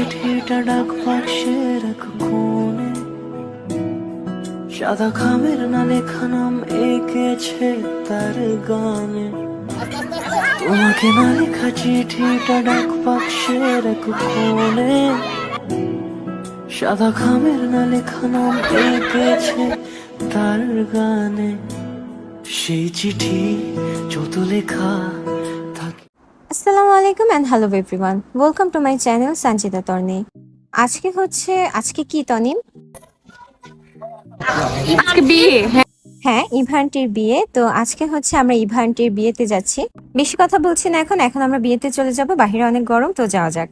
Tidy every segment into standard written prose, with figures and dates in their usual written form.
চিঠিটা ডাক বাক্সের এক কোণে, সাদা খামের না লেখা নাম এঁকেছে তার গানে। তোমাকে না লেখা চিঠিটা ডাক বাক্সের এক কোণে, সাদা খামের না লেখা নাম এঁকেছে তার গানে। সেই চিঠি যত লেখা থাকে। আসসালামু আলাইকুম and hello everyone, welcome to my channel Sanchita Tarni. আজকে কি তনিম? আজকে বিয়ে। হ্যাঁ, ইভানটির বিয়ে। তো আজকে হচ্ছে আমরা ইভানটির বিয়েতে যাচ্ছি। বেশি কথা বলছি না, এখন আমরা বিয়েতে চলে যাব। বাইরে অনেক গরম, তো যাওয়া যাক।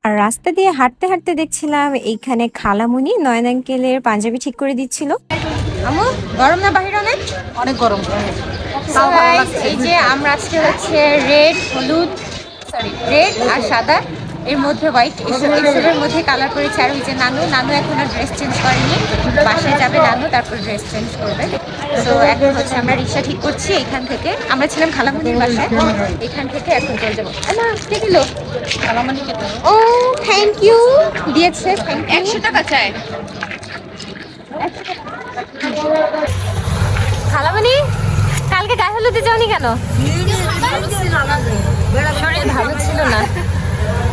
আর রাস্তা দিয়ে হাঁটতে হাঁটতে দেখছিলাম এইখানে খালামুনি নয়ন আঙ্কেলের পাঞ্জাবি ঠিক করে দিচ্ছিল। আমু, গরম না বাইরে? অনেক গরম। এই যে আমরা আজকে হচ্ছে রেড আর সাদা, এর মধ্যে হোয়াইট, এসবের মধ্যে কালার করেছে। আর ওই যে নানু এখন আর ড্রেস চেঞ্জ করেনি, বাসায় যাবে নানু, তারপর ড্রেস চেঞ্জ করবে। তো এখন হচ্ছে আমরা রিক্সা ঠিক করছি। এখান থেকে আমরা ছিলাম খালামুনির বাসায়, এখান থেকে এখন চলে যাবো। কে দিল? খালামুনিকে। ও থ্যাংক ইউ দিয়েছে, 100 টাকা চাই। খালামুনি কালকে গায়ে হলুদে যাওনি কেন? শরীর ভালো ছিল না,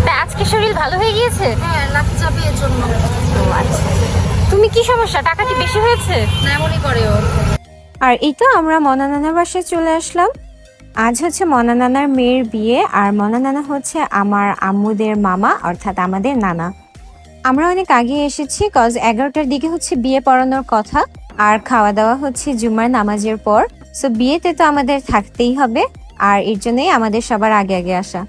তাই আজকে শরীর ভালো হয়ে গিয়েছে। হ্যাঁ, লাকি চাপিয়ে জন্য। ও আচ্ছা, তুমি কি সমস্যা? টাকা কি বেশি হয়েছে? না, এমনই করে ও। আর এই তো আমরা মনা নানার বাসায় চলে আসলাম। আজ হচ্ছে মনা নানার মেয়ের বিয়ে, আর মনা নানা হচ্ছে আমার আম্মুদের মামা, অর্থাৎ আমাদের নানা। আমরা অনেক আগে এসেছি, কজ 11টার দিকে হচ্ছে বিয়ে পড়ানোর কথা, আর খাওয়া দাওয়া হচ্ছে জুমার নামাজের পর। সো বিয়েতে তো আমাদের থাকতেই হবে, আর এর জন্যই আমাদের সবার আগে আগে আসা।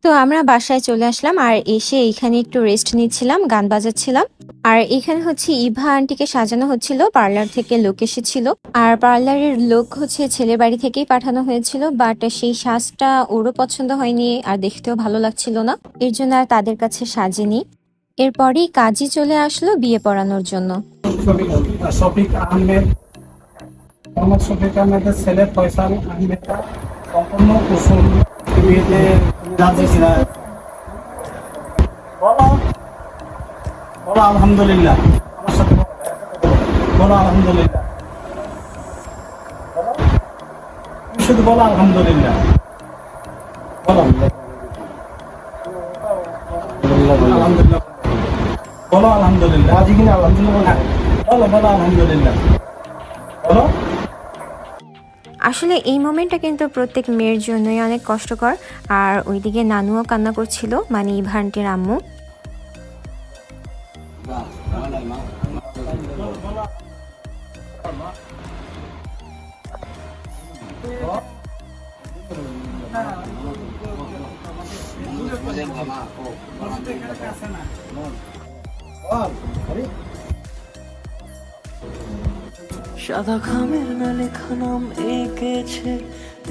তো আমরা বাসায় চলে আসলাম, আর এসে এখানে একটু রেস্ট নিচ্ছিলাম, গান বাজাচ্ছিলাম। আর এখানে হচ্ছে ইভা আন্টিকে সাজানো হচ্ছিল, পার্লার থেকে লোক এসেছিল। আর পার্লারের লোক হচ্ছে ছেলের বাড়ি থেকেই পাঠানো হয়েছিল, বাট সেই সাজটা ওরও পছন্দ হয়নি, আর দেখতেও ভালো লাগছিল না, এর জন্য আর তাদের কাছে সাজেনি। এরপরই কাজী চলে আসলো বিয়ে পড়ানোর জন্য। শফিক আহমেদ, মোহাম্মদ শফিক আহমেদের ছেলে ফয়সাল আহমেদ সম্পূর্ণ কুসুম বিয়েতে রাজি ছিল। বলো বলো আলহামদুলিল্লাহ, আমার সাথে বলো আলহামদুলিল্লাহ, তুমি শুধু বলো আলহামদুলিল্লাহ, বলো আলহামদুলিল্লাহ, বলো আলহামদুলিল্লাহ, রাজি কিনা আলহামদুলিল্লাহ, বলো বলো আলহামদুলিল্লাহ, বলো। আসলে এই মোমেন্টটা কিন্তু প্রত্যেক মেয়ের জন্যই অনেক কষ্টকর। আর ওইদিকে নানুও কান্না করছিল, মানে ইভা আন্টির আম্মু। সাদা খামের না লেখা নাম এঁকেছে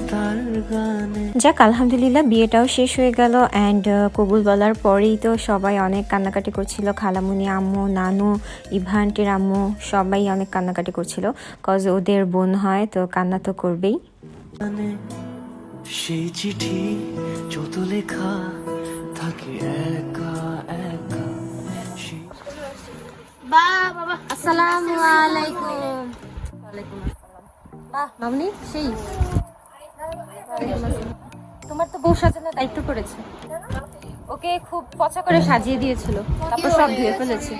তার গানে। যাক, আলহামদুলিল্লাহ বিয়েটাও শেষ হয়ে গেল। অ্যান্ড কবুল বলার পরেই তো সবাই অনেক কান্নাকাটি করছিল। খালামুনি আম্মু, নানু, ইভা আন্টির আম্মু সবাই অনেক কান্নাকাটি করছিল, কজ ওদের বোন হয়, তো কান্না তো করবেই। সেই চিঠি যত লেখা থাকে একা একা। আসসালামু আলাইকুম। বাহ মামনি, সেই তোমার তো বউ সাজানোর দায়িত্ব করেছে। ওকে খুব পচা করে সাজিয়ে দিয়েছিল, তারপর সব ধুয়ে ফেলেছে।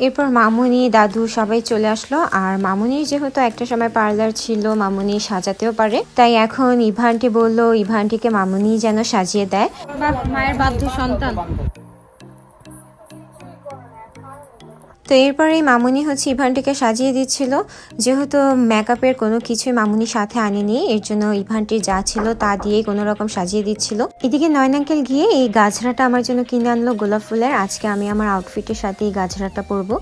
এরপর মামুনি, দাদু সবাই চলে আসলো। আর মামুনির যেহেতু একটা সময় পার্লার ছিল, মামুনি সাজাতেও পারে, তাই এখন ইভা আন্টি বললো ইভা আন্টিকে মামুনি যেন সাজিয়ে দেয়। মায়ের বাধ্য সন্তান। তো এরপরেই মামুনি হচ্ছে ইভা আন্টিকে সাজিয়ে দিচ্ছিল। যেহেতু মেকআপের কোনো কিছুই মামুনি সাথে আনেনি, এর জন্য ইভা আন্টির যা ছিল তা দিয়েই কোনো রকম সাজিয়ে দিচ্ছিল। এদিকে নয়ন আঙ্কেল গিয়ে এই গাজরাটা আমার জন্য কিনে আনলো, গোলাপ ফুলের। আজকে আমি আমার আউটফিটের সাথে এই গাজরাটা পরবো।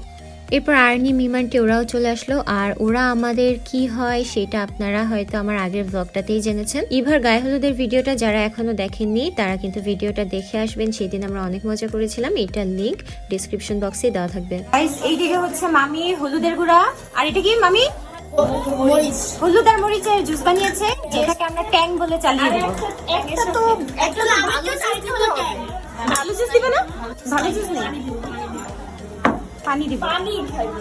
এরপর আর্নি মিমান্টি ওরাও চলে আসলো, আর ওরা আমাদের কি হয় সেটা আপনারা হয়তো আমার আগের ব্লগটাতেই জেনেছেন। ইভার গায়ে হলুদের ভিডিওটা যারা এখনো দেখেননি তারা কিন্তু ভিডিওটা দেখে আসবেন, সেদিন আমরা অনেক মজা করেছিলাম। এটার লিংক ডিসক্রিপশন বক্সে দেওয়া থাকবে। এইদিকে হচ্ছে মামি হলুদের গুঁড়া, আর এটা কি মামি হলুদ আর মরিচের জুস বানিয়েছে, যেটাকে আমরা ট্যাং বলে চালিয়ে দেবো। ভালো জুস দিবে না? ভালো জুস নেই, পানি দিব। পানি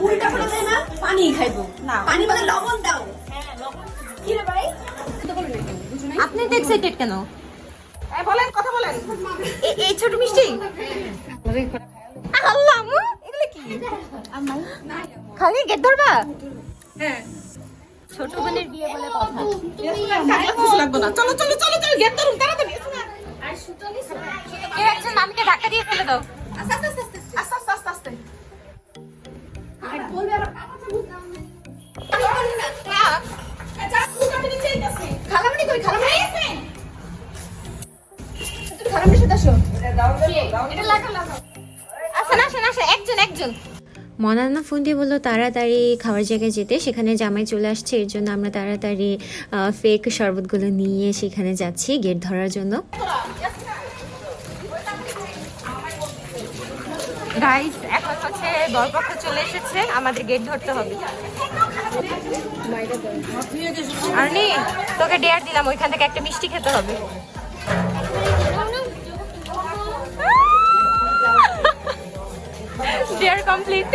উল্টা করে দেয় না, পানি খাইবো না, পানি মানে লবণ দাও। হ্যাঁ লবণ। কি রে ভাই, আপনি তো এক্সাইটেড কেন? বলেন, কথা বলেন। এই ছোট মিষ্টি আল্লাহ আমু, এগুলো কি খালি গেট ধরবা? হ্যাঁ, ছোট বোনের বিয়ে বলে কথা। লাগবে না, চলো চলো চলো চলো, গেট ধরুন তাড়াতাড়ি। আর সুতো নিছ, কেউ একজন মামিকে ধাক্কা দিয়ে ফেলে দাও। আস্তে আস্তে আস্তে আস্তে আস্তে আস্তে। আর বলবে আর আচ্ছা সুতো নিচে আছে। খালামণি কই? খালামণি আছে? তুমি খালামণির সাথে আসো। এটা লাগা লাগা। আসেন আসেন আসেন, একজন একজন। মনান্না ফোন দিয়ে বললো তাড়াতাড়ি খাওয়ার জায়গায় যেতে, সেখানে জামাই চলে আসছে। এর জন্য আমরা তাড়াতাড়ি ফেক শরবতগুলো নিয়ে সেখানে যাচ্ছি গেট ধরার জন্য। গাইস, এখন হচ্ছে বরপক্ষ চলে এসেছে, আমাদের গেট ধরতে হবে। আর্নি, তোকে ডেয়ার দিলাম, ওইখান থেকে একটা মিষ্টি খেতে হবে। Dare complete.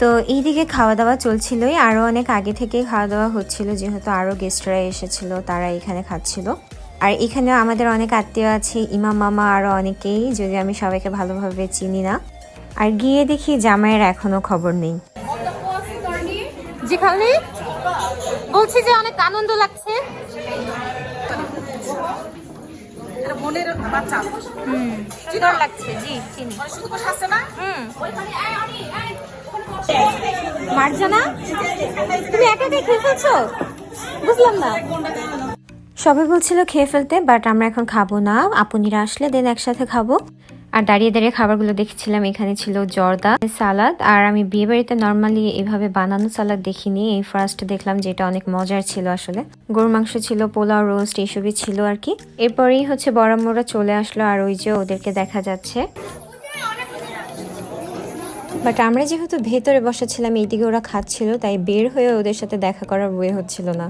তো এইদিকে খাওয়া দাওয়া চলছিলই, আরও অনেক আগে থেকে খাওয়া দাওয়া হচ্ছিল, যেহেতু আরও গেস্টরা এসেছিল, তারা এখানে খাচ্ছিল। আর এখানে আমাদের অনেক আত্মীয় আছে, ইমাম মামা আরও অনেকেই, যদি আমি সবাইকে ভালোভাবে চিনি না। আর গিয়ে দেখি জামাইয়ের এখনো খবর নেই। জি খালি বলছি যে অনেক আনন্দ লাগছে। বোনের বাচ্চা সুন্দর লাগছে। জি চিনি। শুধু বসে আছে না? মার্জানা, তুমি একা একা খেয়ে ফেলছো? বুঝলাম না। সবাই বলছিল খেয়ে ফেলতে, বাট আমরা এখন খাবো না, আপুনিরা আসলে দেন একসাথে খাবো। আর দাঁড়িয়ে দাঁড়িয়ে খাবারগুলো দেখছিলাম। এখানে ছিল জর্দা, সালাদ, আর আমি বিয়ে বাড়িতে নর্মালি এভাবে বানানো সালাদ দেখিনি, এই ফার্স্ট দেখলাম, যেটা অনেক মজার ছিল। আসলে গরুর মাংস ছিল, পোলাও, রোস্ট এইসবই ছিল আর কি। এরপরেই হচ্ছে বড়াম্মুরা চলে আসলো, আর ওই যে ওদেরকে দেখা যাচ্ছে। বাট আমরা যেহেতু ভেতরে বসেছিলাম, এইদিকে ওরা খাচ্ছিল, তাই বের হয়ে ওদের সাথে দেখা করার ওয়ে হচ্ছিল না।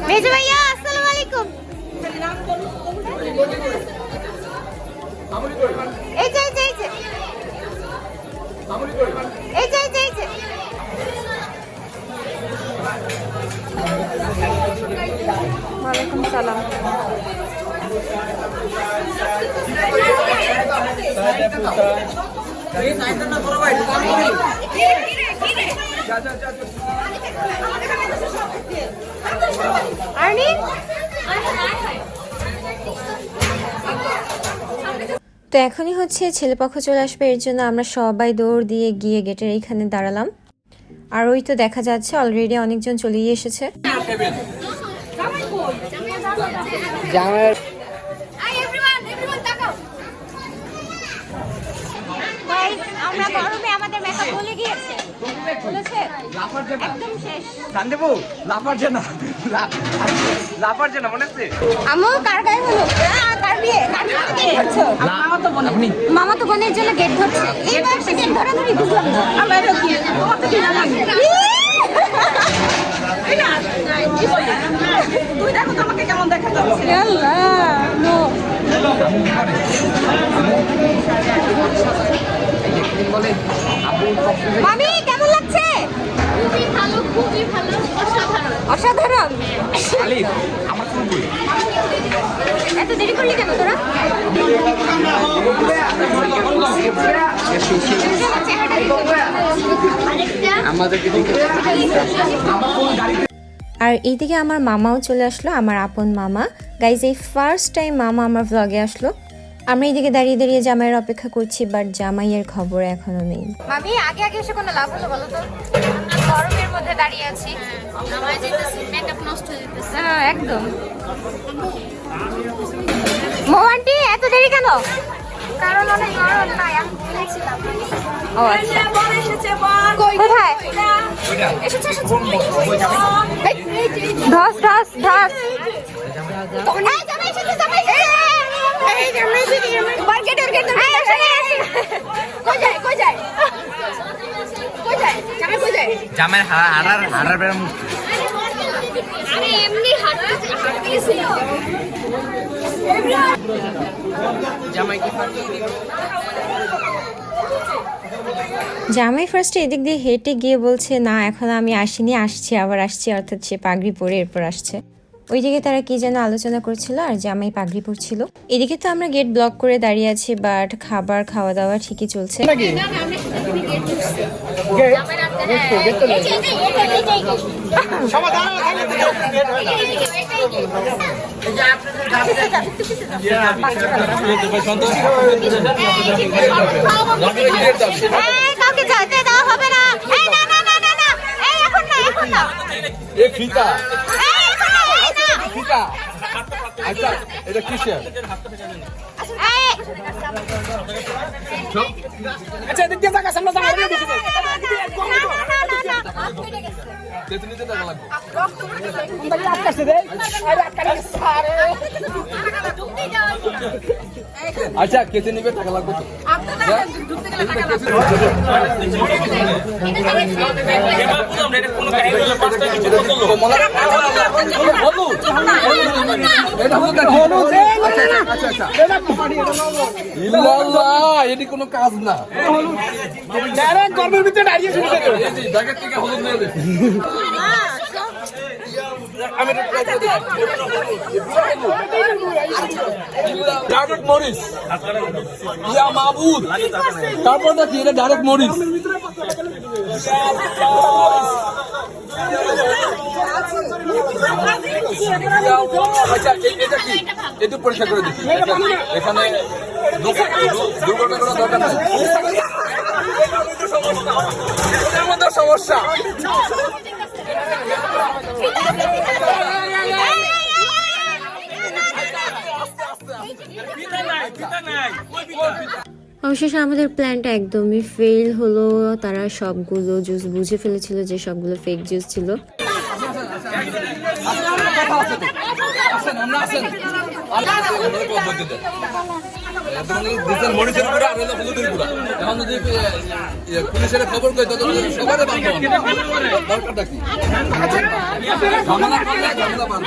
মেজো ভাইয়া, আসসালামু আলাইকুম। এই যে এই যে এই যে এই যে এই যে ওয়ালাইকুম সালাম। আর্নি, তো এখনই হচ্ছে ছেলেপক্ষ চলে আসবে, এর জন্য আমরা সবাই দৌড় দিয়ে গিয়ে গেটের এইখানে দাঁড়ালাম। আর ওই তো দেখা যাচ্ছে অলরেডি অনেকজন চলেই এসেছে। আমরা গরমে আমাদের মেকআপ বলে গিয়েছে, বলেছে একদম শেষ। সানদেবু লাফার জন্য লাফার জন্য মনে আছে? আমু কার গায়ে হলো? কার বিয়ে? কার বিয়ে করছো? মামা তো বোন। মামা তো বোনের জন্য গেট ধরছে। এই বয়সে গেট ধরা ধরি বুঝলাম না। আমরা এটা কি? তোমার তো কি জানাই? তুই দেখো তোমাকে কেমন দেখা যাচ্ছে। আল্লাহ নো। মামি কেমন লাগছে? খুবই ভালো, খুবই ভালো, অসাধারণ। অসাধারণ। আলিফ আমার ফোন কই? এত দেরি করলি কেন তোরা? চেহারাটা আর এইদিকে আমার মামাও চলে আসলো, আমার আপন মামা। গাইজ এই ফার্স্ট টাইম মামা আমার ভ্লগে আসলো। আমরা এইদিকে দাঁড়িয়ে দাঁড়িয়ে জামাইয়ের অপেক্ষা করছি, বাট জামাইয়ের খবর এখনো নেই। মামি আগে আগে এসে কোনো লাভ হলো বলো তো? গরমের মধ্যে দাঁড়িয়ে আছি, আমার যেতেছে মেকআপ নষ্ট হয়ে যেতেছে। হ্যাঁ একদম। মো আন্টি এত দেরি কেন? কারণ অনেক গরম না, আমি বলেছিলাম। ও আচ্ছা, বল এসেছে বল। কোথায় এসেছে ধস ধস ধস? এই জামাই এসেছে জামাই এসেছে। এই জামাই এসেছে মার্কেট কই যায় কই যায় কই যায় জামাই কই যায়? জামাই হারার বেড়া মুখ আরে এমনি হাঁটতেছিল। জামাই কি জামাই ফার্স্টে এদিক দিয়ে হেঁটে গিয়ে বলছে না এখন আমি আসিনি, আসছি আবার আসছি, অর্থাৎ সে পাগড়ি পরে এরপর আসছে। ওইদিকে তারা কি যেন আলোচনা করছিল আর জামাই পাগড়ি পরছিল। এদিকে তো আমরা গেট ব্লক করে দাঁড়িয়ে আছি, বাট খাবার খাওয়া দাওয়া ঠিকই চলছে। কাউকে যেতে দেওয়া হবে না। এই না না না না না, এই এখন না এখন না, এ ফিতা এই এখন না, এই না ফিতা। আচ্ছা এটা কিসের? এই আচ্ছা এদিক দিয়ে তাকা, সামনে তাকা। না না না তেতুলিতে টাকা লাগবে। আচ্ছা কেটে নিবে, টাকা লাগবে তো। এটি কোনো কাজ না। গরমের ভিতরে দাঁড়িয়ে শুরু করে জ্যাকেট থেকে হলুদ নিয়ে দে। আমি ডাইরেক্ট মরিস ইয়া মাহবুব, তারপরটা কি? এটা ডাইরেক্ট মরিস। আচ্ছা এটা কি? একটু পরিষ্কার করে দিচ্ছি। এখানে দুর্ঘটনা করার দরকার নেই। এটার মধ্যে সমস্যা। অবশেষে আমাদের প্ল্যানটা একদমই ফেল হলো। তারা সবগুলো জুস বুঝে ফেলেছিল যে সবগুলো ফেক জুস ছিল। পুলিশের খবর কই তো সবার দরকারটা কি? ঝামেলা করলে ঝামেলা পান।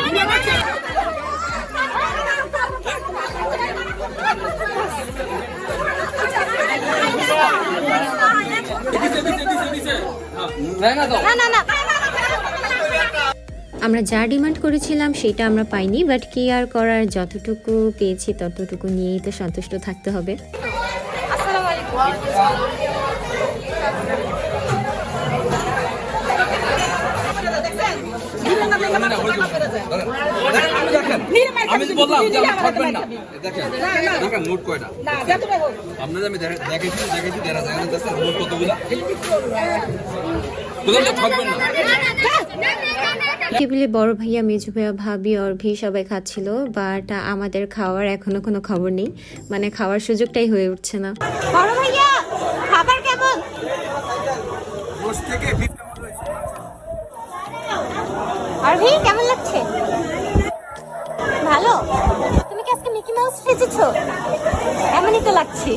আমরা যা ডিমান্ড করেছিলাম সেটা আমরা পাইনি, বাট কি আর করার, যতটুকু পেয়েছি ততটুকু নিয়েই তো সন্তুষ্ট থাকতে হবে। আমি বললাম যে আপনি থাকবেন না। দেখেন দেখেন নোট কয়টা আপনাদের আমি দেখেছি যারা জানেন নোট কতগুলো থাকবেন না। টেবিলে বড় ভাইয়া, মেজু ভাইয়া, ভাবি, অর্ভি সবাই খাচ্ছিল, বাট আমাদের খাওয়ার এখনো কোনো খবর নেই, মানে খাওয়ার সুযোগটাই হয়ে উঠছে না। বড় ভাইয়া খাবার কেমন? অর্ভি কেমন লাগছে? ভালো। তুমি কি আজকে মিকি মাউস সেজেছো? এমনই তো লাগছে।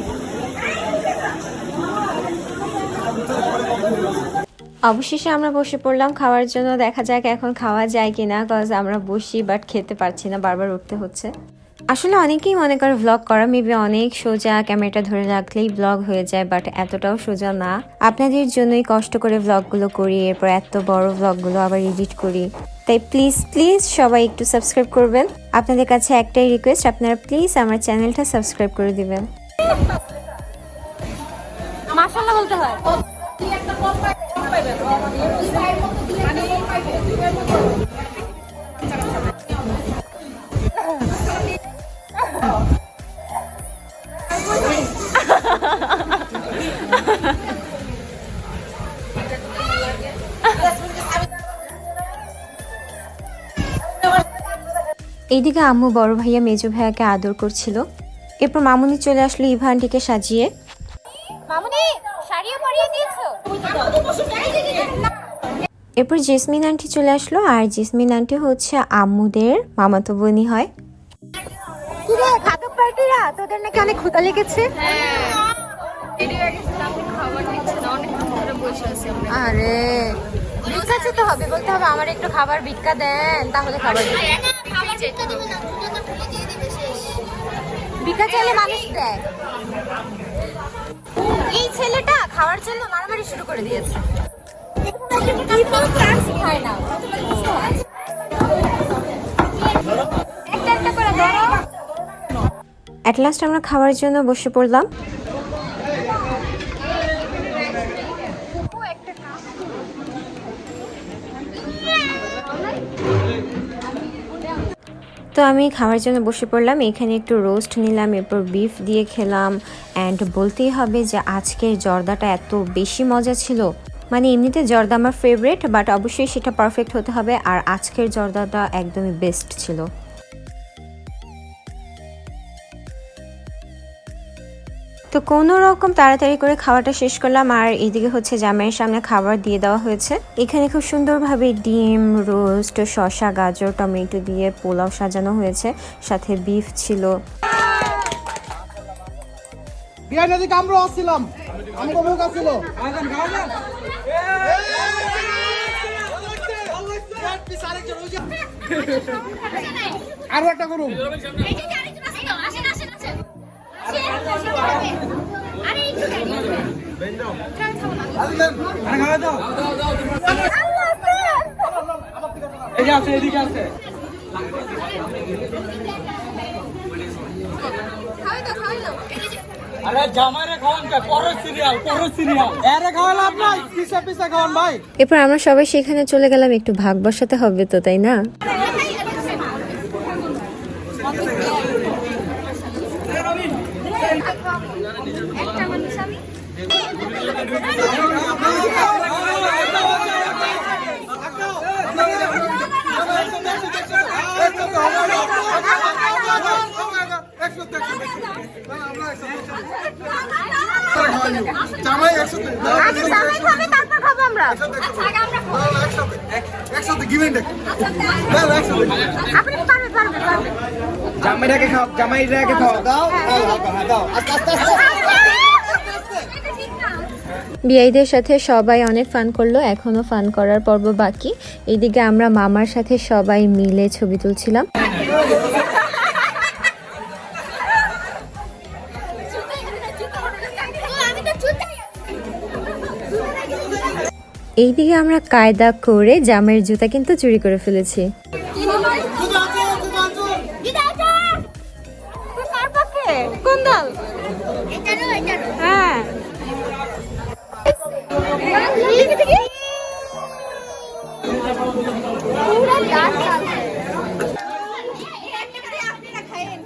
অবশেষে আমরা বসে পড়লাম খাওয়ার জন্য। দেখা যাক এখন খাওয়া যায় কিনা, কজ আমরা বসি বাট খেতে পারছি না, বারবার উঠতে হচ্ছে। আসলে অনেকেই মনে করে ভ্লগ করা মেবি অনেক সোজা, ক্যামেরাটা ধরে রাখলেই ভ্লগ হয়ে যায়, বাট এতটাও সোজা না। আপনাদের জন্যই কষ্ট করে ভ্লগগুলো করি, এরপর এত বড় ভ্লগগুলো আবার এডিট করি। তাই প্লিজ প্লিজ সবাই একটু সাবস্ক্রাইব করবেন। আপনাদের কাছে একটাই রিকোয়েস্ট, আপনারা প্লিজ আমার চ্যানেলটা সাবস্ক্রাইব করে দিবেন। মাশাআল্লাহ বলতে হয়। এইদিকে আম্মু বড় ভাইয়া মেজো ভাইয়াকে আদর করছিল। এরপর মামুনি চলে আসলো ইভা আন্টিকে সাজিয়ে। মামুনি শাড়িও পরিয়ে দিয়েছো? এরপর জেসমিন আন্টি চলে আসলো, আর জেসমিন আন্টি হচ্ছে আম্মুদের মামাতো বোনই হয়। কি রে খাদক পার্টিরা, তোদের নাকি অনেক ক্ষুধা লেগেছে? আরে ভিক্ষা তো হবে, বলতে হবে আমার একটু খাবার ভিক্ষা দেন, তাহলে খাবার দিবে। ভিক্ষা চাইলে মানুষ দেয়। এই ছেলেটা খাওয়ার জন্য মারামারি শুরু করে দিয়েছে। খায় না একটা একটা করে ধরো। অ্যাট লাস্ট আমরা খাওয়ার জন্য বসে পড়লাম। তো আমি খাওয়ার জন্য বসে পড়লাম। এখানে একটু রোস্ট নিলাম, এরপর বিফ দিয়ে খেলাম। অ্যান্ড বলতেই হবে যে আজকের জর্দাটা এত বেশি মজা ছিল। মানে এমনিতে জর্দা আমার ফেভারিট, বাট অবশ্যই সেটা পারফেক্ট হতে হবে, আর আজকের জর্দাটা একদমই বেস্ট ছিল। তো কোনো রকম তাড়াতাড়ি করে খাওয়াটা শেষ করলাম, আর এইদিকে হচ্ছে জামাইয়ের সামনে খাবার দিয়ে দেওয়া হয়েছে। এখানে খুব সুন্দরভাবে ডিম, রোস্ট, শসা, গাজর, টমেটো দিয়ে পোলাও সাজানো হয়েছে, সাথে বিফ ছিল। বিয়ার নদী আমরা আসছিলাম, আমি তো মুখ আসছিল। আরো একটা করুন। এদিকে আছে আরে জামাইরে খাওয়ান কে? পরের সিরিয়াল এরে খাওয়া লাভ নাই, পিছে পিছে খাওয়ান ভাই। এরপর আমরা সবাই সেখানে চলে গেলাম, একটু ভাগ বসাতে হবে তো, তাই না? জামাই একসাথে খাবো আমরা। একসাথে গিভেন দেখ। আপনি পারবেন। জামাইটাকে খাও, জামাইটাকে খাও। দাও দাও আস্তে আস্তে আস্তে। বিআইদের সাথে সবাই অনেক ফান করলো, এখনো ফান করার পর্ব বাকি। এইদিকে আমরা মামার সাথে সবাই মিলে ছবি তুলছিলাম। এইদিকে আমরা কায়দা করে জামাইয়ের জুতা কিন্তু চুরি করে ফেলেছি। কোন দল? হ্যাঁ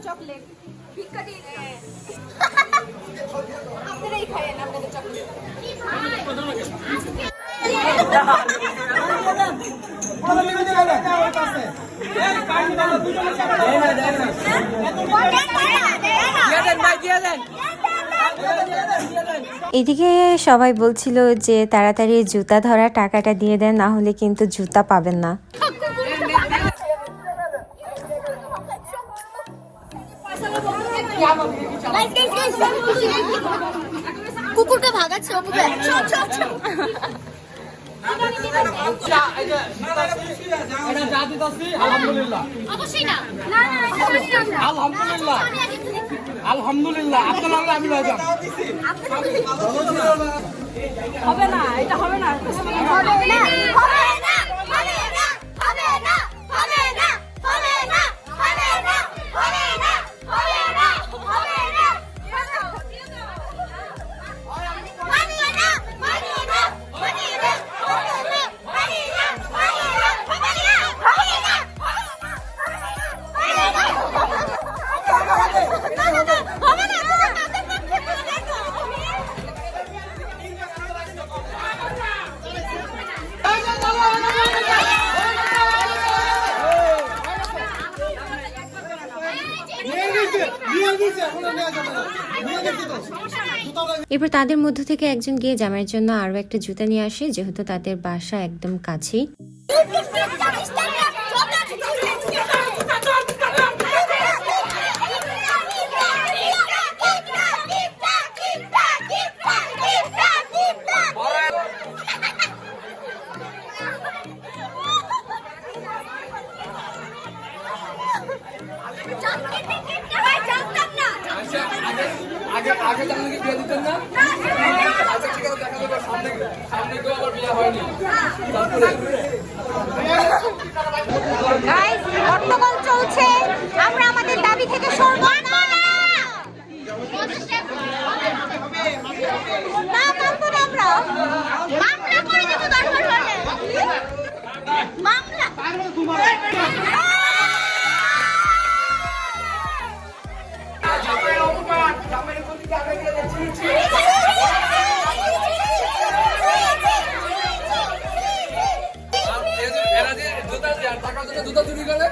চকলেট ভিক্ষা দিয়ে আপনারাই খাইয়েন, আপনাদের চকলেট এদিকে সবাই বলছিল যে তাড়াতাড়ি জুতা ধরা টাকাটা দিয়ে দেন, না হলে কিন্তু জুতা পাবেন না। কুকুরকে ভাগাচ্ছে আলহামদুলিল্লাহ আপনার আমি হবে না, এটা হবে না, এরপর তাদের মধ্য থেকে একজন গিয়ে জামাইয়ের জন্য আরো একটা জুতা নিয়ে আসে, যেহেতু তাদের বাসা একদম কাছেই। আগে জানলে কি বিয়ে দিতেন না? আচ্ছা ঠিক আছে, দেখা যাবে সামনে কেউ আবার বিয়ে হয়নি। গাইস হট্টগোল চলছে, আমরা আমাদের দাবি থেকে সরব না। না মানবো না আমরা, মামলা করে দেব দরকার হলে। মামলা এরা যে টাকার জন্য জুতা চুরি করে।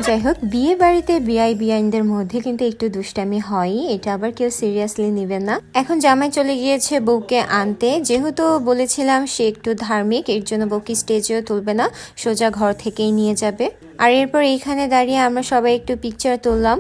যাই হোক, বিয়ে বাড়িতে বিআই বিআইনদের মধ্যে কিন্তু একটু দুষ্টামি হয়, এটা আবার কেউ সিরিয়াসলি নেবে না। এখন জামাই চলে গিয়েছে বউকে আনতে, যেহেতু বলেছিলাম সে একটু ধার্মিক, এর জন্য বউকে স্টেজেও তুলবে না, সোজা ঘর থেকেই নিয়ে যাবে। আর এরপর এইখানে দাঁড়িয়ে আমরা সবাই একটু পিকচার তুললাম।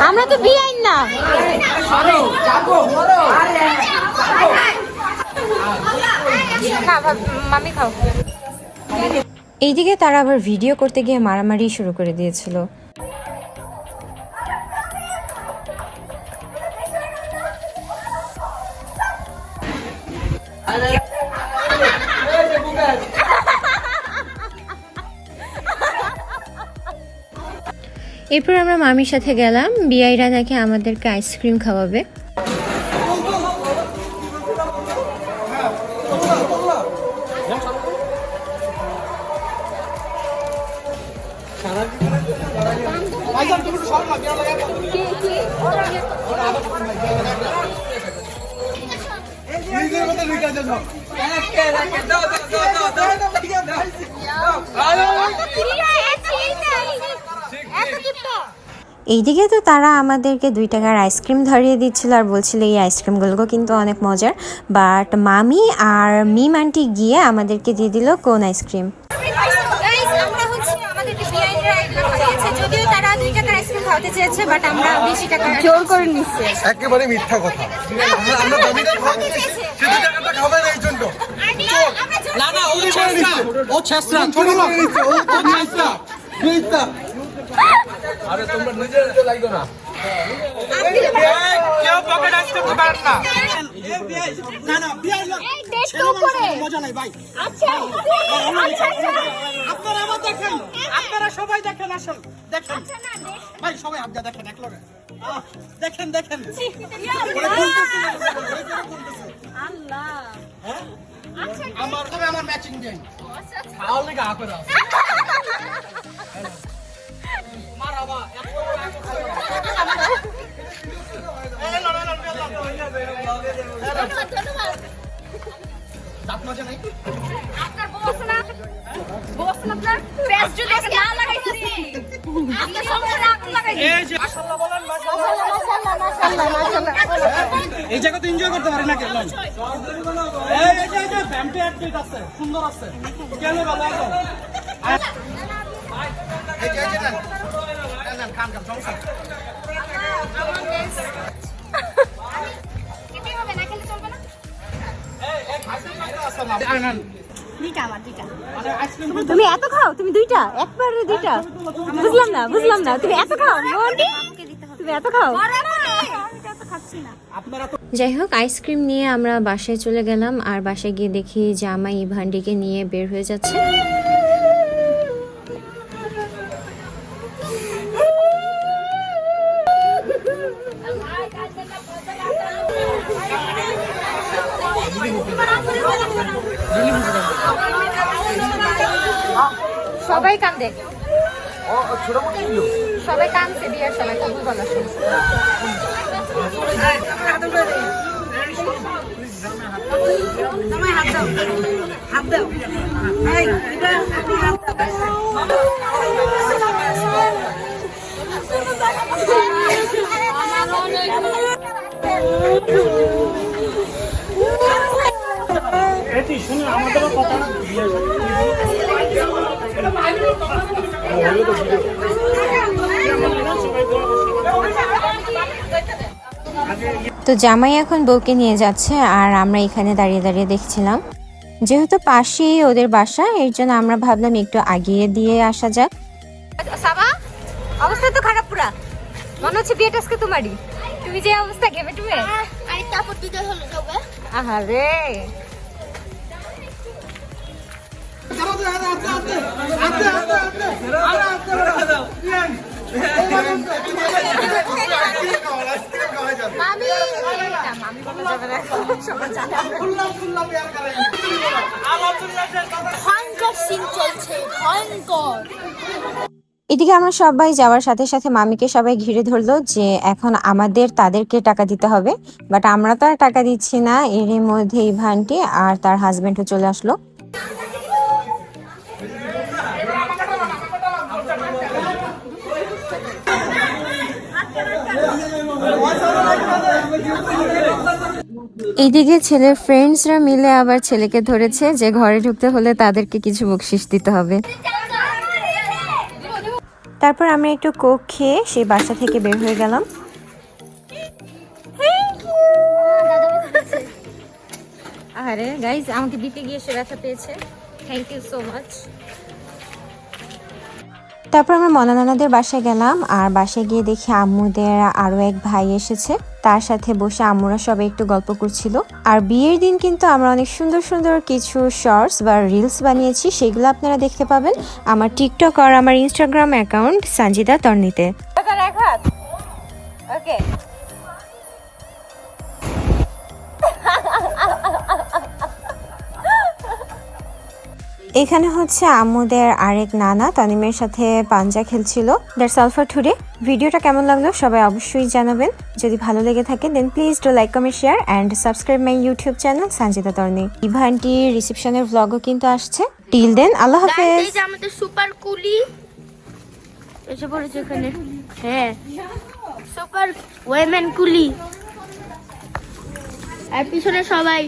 আমরা তো বিআইন না। মামি খাও। এইদিকে তারা আবার ভিডিও করতে গিয়ে মারামারি শুরু করে দিয়েছিল। এরপর আমরা মামির সাথে গেলাম, বিআইরা নাকি আমাদেরকে আইসক্রিম খাওয়াবে। এইদিকে তো তারা আমাদেরকে 2 টাকার আইসক্রিম ধরিয়ে দিচ্ছিল আর বলছিল এই আইসক্রিমগুলো কিন্তু অনেক মজার, বাট মামি আর মিম আন্টি গিয়ে আমাদেরকে দিয়ে দিল কোন আইসক্রিম। যদিও তারা 2 টাকার আইসক্রিম খাওয়াতে চেয়েছে, বাট আমরা বেশি টাকা জোর করে নিচ্ছি। একেবারে মিথ্যা কথা, আমরা দামিটা খাওয়াতে চেয়েছি, সেটা টাকাটা খাবে না এই জন্য। না না, ও ছেসরা, ও ছেসরা, ছোট লোক, ও তো মিথ্যা মিথ্যা। আরে তোমরা নিজেরা লাগো না, কেউ পকেট আসতে পারেন না। না না, বিয়ে না, এই দেশ তো করে মজা নাই ভাই। আচ্ছা আচ্ছা আপনারা আমার দেখেন, আপনারা সবাই দেখেন, আসুন দেখেন আচ্ছা না দেশ ভাই, সবাই আজ্ঞা দেখেন, এক লগে দেখেন দেখেন। আল্লাহ আচ্ছা আমার তবে আমার ম্যাচিং দেন, খাওয়ার লেগে আ করে মারাবা দাঁত মজা নাই। আপনার বউ আছে না? বউ আছে না আপনার? পেঁয়াজ যদি আজকে না লাগাইছি, আপনার সংসারে আগুন লাগাইছি। এই যে মাশাআল্লাহ বলেন, মাশাআল্লাহ মাশাআল্লাহ মাশাআল্লাহ। এই জায়গা তো এনজয় করতে পারি না কেন? এই যে ফ্যামিলি অ্যাক্টিভ আছে, সুন্দর আছে, কেন ভালো আছে? এই যে না না খান খান সমস্যা নেই। খেতে হবে না, খেলে চলবে না। এই খাইতে আছে না? দুইটা আমার দুইটা। মানে আইসক্রিম তুমি এত খাও? তুমি দুইটা একবারে দুইটা? বুঝলাম না তুমি এত খাও? তুমি এত খাও? আমি তো খাচ্ছি না। আপনারা তো যাই হোক, আইসক্রিম নিয়ে আমরা বাসায় চলে গেলাম। আর বাসায় গিয়ে দেখি জামাই ইভানটিকে নিয়ে বের হয়ে যাচ্ছে। সবাই কান্দে, সবাই কান্দছে, বিয়ের সবাই কবুল বলা শুনছে। এটি শুনে আমাদেরও কথা তো জামাই এখন বউকে নিয়ে যাচ্ছে আর আমরা এখানে দাঁড়িয়ে দাঁড়িয়ে দেখছিলাম। যেহেতু পাশেই ওদের বাসা, এর জন্য আমরা ভাবলাম একটু আগিয়ে দিয়ে আসা যাক। সাবা, অবস্থা তো খারাপ পুরা, মনে হচ্ছে বিয়েটা আজকে তোমারই। তুমি যে অবস্থা ঘেমে টুমে। আরেকটা আপদ দিতে হলো যাবে। আহারে, ভয়ঙ্কর সিন চলছে, ভয়ঙ্কর। এদিকে আমরা সবাই যাওয়ার সাথে সাথে মামিকে সবাই ঘিরে ধরলো যে এখন আমাদের তাদেরকে টাকা দিতে হবে। বাট আমরা তো আর টাকা দিচ্ছি না। এরই মধ্যে ইভানটি আর তার হাজবেন্ডও চলে আসলো। এইদিকে ছেলের ফ্রেন্ডসরা মিলে আবার ছেলেকে ধরেছে যে ঘরে ঢুকতে হলে তাদেরকে কিছু বকশিশ দিতে হবে। তারপর আমরা একটু কোক খেয়ে সেই বাসা থেকে বের হয়ে গেলাম। আরে গাইস, আমাকে দিতে গিয়ে সে ব্যথা পেয়েছে। Thank you so much. তারপর আমরা মনানানাদের বাসায় গেলাম আর বাসায় গিয়ে দেখি আম্মুদের আরো এক ভাই এসেছে। তার সাথে বসে আম্মুরা সবাই একটু গল্প করছিল। আর বিয়ের দিন কিন্তু আমরা অনেক সুন্দর সুন্দর কিছু শর্টস বা রিলস বানিয়েছি, সেগুলো আপনারা দেখতে পাবেন আমার টিকটক আর আমার ইনস্টাগ্রাম অ্যাকাউন্ট সঞ্জিদা তর্নিতে। ওকে, এখানে হচ্ছে আম্মুদের আরেক নানা তানিমের সাথে পাঞ্জা খেলছিল। That's all for today. ভিডিওটা কেমন লাগলো সবাই অবশ্যই জানাবেন। যদি ভালো লেগে থাকে then please do like, comment, share and subscribe my YouTube channel Sanjida Tarni. ইভানটি রিসেপশনের ব্লগও কিন্তু আসছে। টিল দেন, আল্লাহ হাফেজ। এই যে আমাদের সুপার কুলি এসে পড়েছে এখানে। হ্যাঁ, সুপার ওয়েমেন কুলি। আর পিছনে সবাই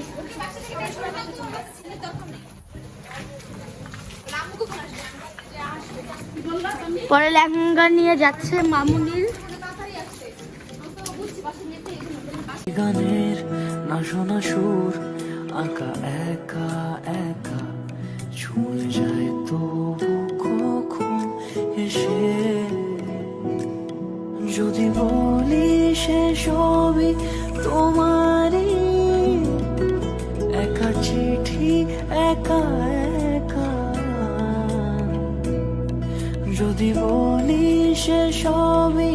পরে লেহেঙ্গা নিয়ে যাচ্ছে মামুনির। গানের না শোনা সুর আঁকা একা একা ছুঁয়ে যায় তবু কখন এসে যদি বলি সে সবই তোমারই একা চিঠি একা একা যদি বলি সে সবই